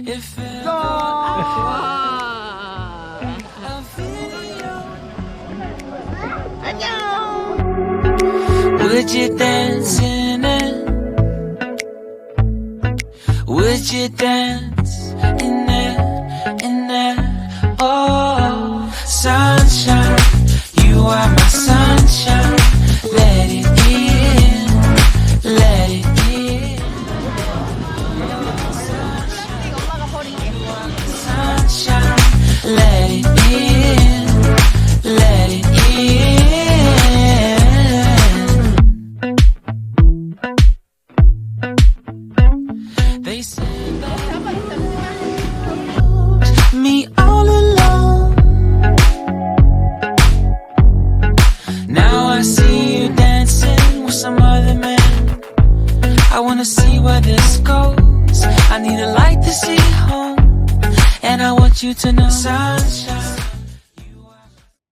If ever a video, would you dance in it? Would you dance in it? In it? Oh, sunshine, you are my sunshine. Let it in, let it in. Sunshine, let it in, let it in. They said that me all alone. Now I see you dancing with some other man. I wanna see where this goes. I need a light to see home, and I want you to know, sunshine.